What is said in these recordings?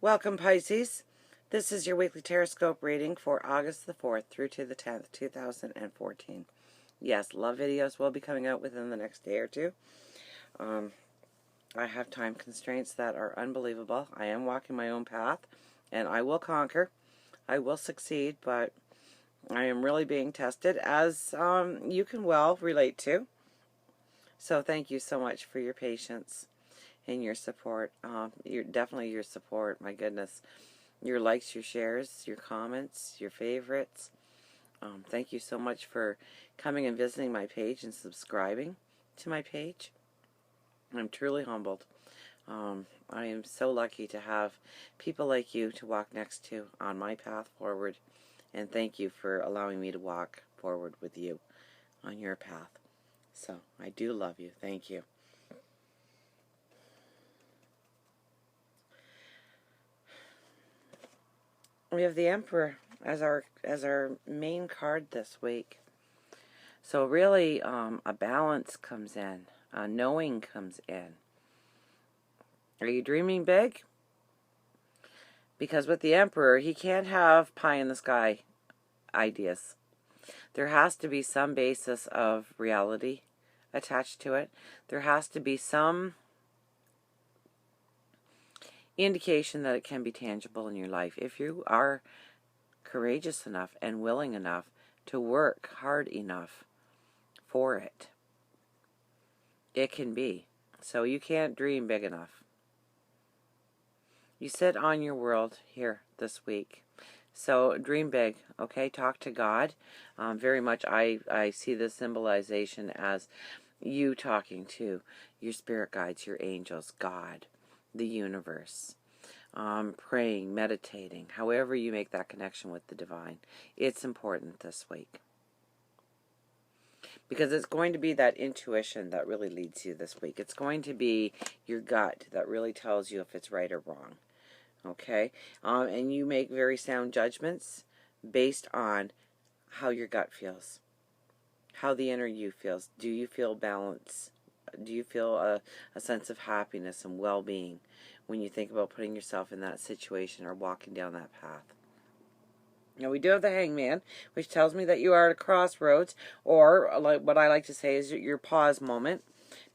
Welcome, Pisces. This is your weekly Teroscope reading for August the 4th through to the 10th, 2014. Yes, love videos will be coming out within the next day or two. I have time constraints that are unbelievable. I am walking my own path, and I will conquer. I will succeed, but I am really being tested, as you can well relate to. So thank you so much for your patience and your support. Definitely your support, my goodness. Your likes, your shares, your comments, your favorites. Thank you so much for coming and visiting my page and subscribing to my page. I'm truly humbled. I am so lucky to have people like you to walk next to on my path forward. And thank you for allowing me to walk forward with you on your path. So, I do love you. Thank you. We have the Emperor as our main card this week. So really, a balance comes in, a knowing comes in. Are you dreaming big? Because with the Emperor, he can't have pie in the sky ideas. There has to be some basis of reality attached to it. There has to be some indication that it can be tangible in your life. If you are courageous enough and willing enough to work hard enough for it, it can be. So you can't dream big enough. You sit on your world here this week. So dream big, okay? Talk to God. Very much I see this symbolization as you talking to your spirit guides, your angels, God, the universe. Praying, meditating, however you make that connection with the divine. It's important this week. Because it's going to be that intuition that really leads you this week. It's going to be your gut that really tells you if it's right or wrong. Okay? And you make very sound judgments based on how your gut feels. How the inner you feels. Do you feel balance? Do you feel a sense of happiness and well-being when you think about putting yourself in that situation or walking down that path? Now, we do have the Hangman, which tells me that you are at a crossroads, or like what I like to say is your pause moment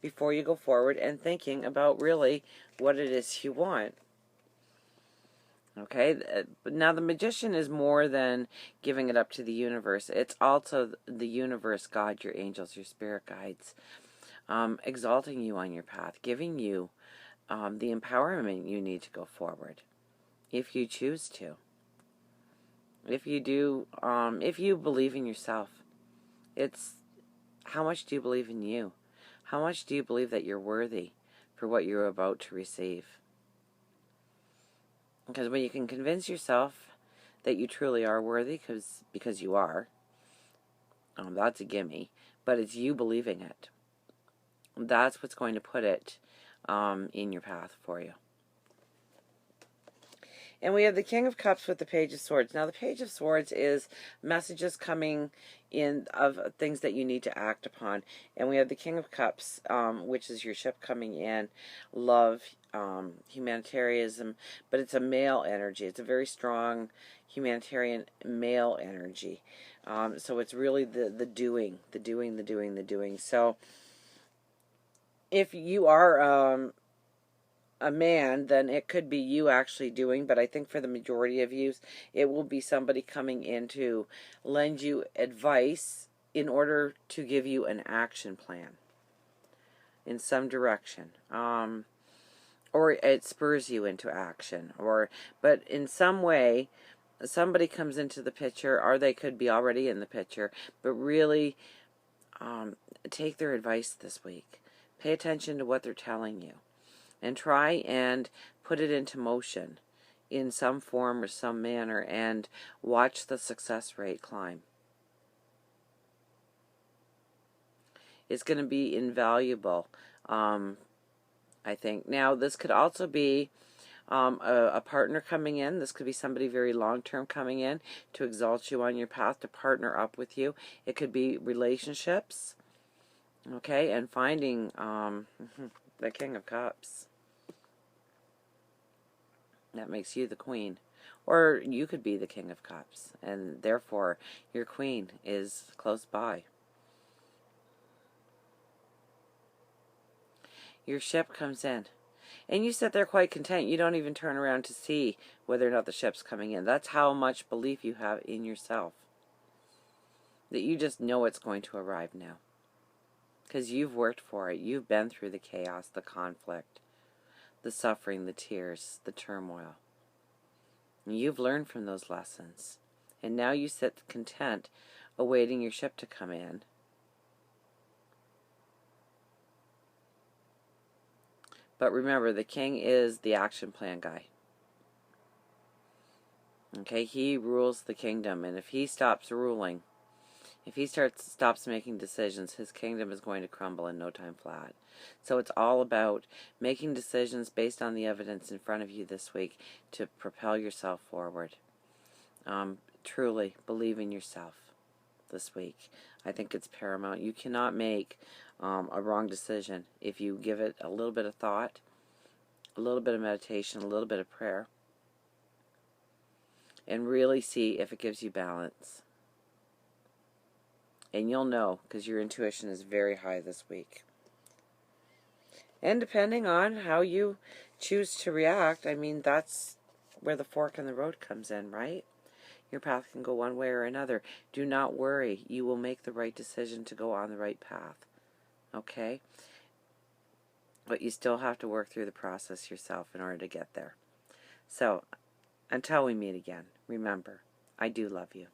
before you go forward and thinking about really what it is you want. Okay, but now the Magician is more than giving it up to the universe. It's also the universe, God, your angels, your spirit guides, exalting you on your path, giving you the empowerment you need to go forward, if you choose to. If you do, if you believe in yourself, it's how much do you believe in you? How much do you believe that you're worthy for what you're about to receive? Because when you can convince yourself that you truly are worthy, because you are, that's a gimme, but it's you believing it. That's what's going to put it in your path for you. And we have the King of Cups with the Page of Swords. Now, the Page of Swords is messages coming in of things that you need to act upon. And we have the King of Cups, which is your ship coming in, love, humanitarianism, but it's a male energy. It's a very strong humanitarian male energy. So it's really the doing. So if you are a man, then it could be you actually doing, but I think for the majority of you, it will be somebody coming in to lend you advice in order to give you an action plan in some direction. Or it spurs you into action, but in some way, somebody comes into the picture, or they could be already in the picture, but really take their advice this week. Pay attention to what they're telling you. And try and put it into motion in some form or some manner and watch the success rate climb. It's going to be invaluable, I think. Now, this could also be a partner coming in. This could be somebody very long-term coming in to exalt you on your path, to partner up with you. It could be relationships, okay, and finding the King of Cups. That makes you the queen. Or you could be the King of Cups, and therefore your queen is close by. Your ship comes in, and you sit there quite content. You don't even turn around to see whether or not the ship's coming in. That's how much belief you have in yourself, that you just know it's going to arrive now. Because you've worked for it. You've been through the chaos, the conflict, the suffering, the tears, the turmoil. And you've learned from those lessons. And now you sit content, awaiting your ship to come in. But remember, the king is the action plan guy. Okay, he rules the kingdom. And if he stops ruling, if he stops making decisions, his kingdom is going to crumble in no time flat. So it's all about making decisions based on the evidence in front of you this week to propel yourself forward. Truly believe in yourself this week. I think it's paramount. You cannot make a wrong decision if you give it a little bit of thought, a little bit of meditation, a little bit of prayer, and really see if it gives you balance. And you'll know, because your intuition is very high this week. And depending on how you choose to react, I mean, that's where the fork in the road comes in, right? Your path can go one way or another. Do not worry. You will make the right decision to go on the right path. Okay? But you still have to work through the process yourself in order to get there. So, until we meet again, remember, I do love you.